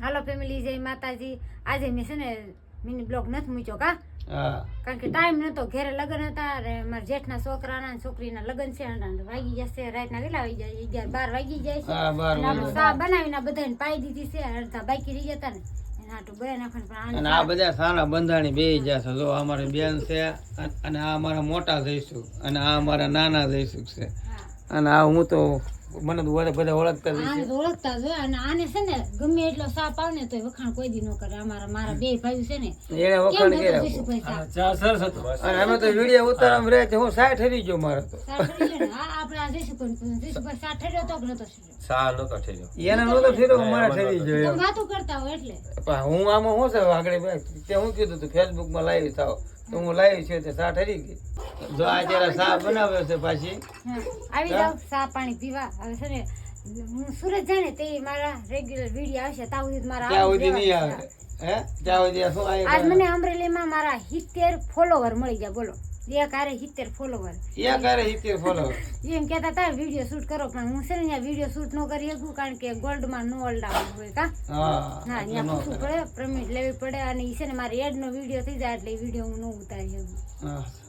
હાલો family, જય માતાજી. આજે મેં છે ને મિની બ્લોગ નથી મૂક્યો કા, કારણ કે ટાઈમ નતો. ઘરે લગ્ન હતા અને મારા જેઠના છોકરાના છોકરીના લગ્ન છે. વાગી જશે રાતના, કેટલા વાગી જાય? 11-12 વાગી જાય છે. ચા બનાવીને બધાને પાઈ દીધી છે. અડધા બાકી રહી જતા ને એના હાટું બે નાખવાનું. અને આ બધા સાના બંધાણી બે જશે. જો અમારી બેન છે અને આ અમારા મોટા જઈશું અને આ અમારા નાના જઈશું છે. અને આ હું તો મને તો બધા ઓળખતા ઓળખતા જ હોય. અને આને છે ને ગમે એટલો સાપ આવે ને તો વખાણ કોઈ દી ન કરે. મારા બે ભાઈ છે ને એને વખાણ કર્યા. અને અમે તો વિડીયો ઉતારવામાં રહે છે. હું 60 ઠરી ગયો મારો તો. આપણે આ જઈશું 60 ઠર્યો તો નતો એને નતો ઠર્યો, મારા ઠરી ગયો. વાતો કરતા હોય એટલે હું આમાં શું છે આગળ તે હું કીધું તું ફેસબુક માં લાવી થાવ તો હું લાવી છું તે 60 ઠરી ગઈ. જો આ જરા સા બનાવ્યો છે પાછી આવી જાવ સા પાણી પીવા. હવે છે ને હું સુરત જાય ને તે મારા રેગ્યુલર વિડીયો આવશે. ત્યાં સુધી મારા ત્યાં સુધી નહીં આવે. હે ત્યાં સુધી શું આવે? આજ મને અમરેલીમાં મારા 70 ફોલોવર મળી ગયા. બોલો, એક આરે 70 ફોલોવર. એક આરે 70 ફોલોવર. એમ કહેતા હતા વિડીયો શૂટ કરો, પણ હું છે ને અહીંયા વિડીયો શૂટ ન કરી શકું, કારણ કે ગોલ્ડમાં નો ઓલડાવું હોય કા. હા, અહીંયા પૂછવું પડે, પરમિટ લેવી પડે. અને એ છે ને મારે એડનો વિડીયો થઈ જાય એટલે વિડીયો હું ન ઉતારી શકું.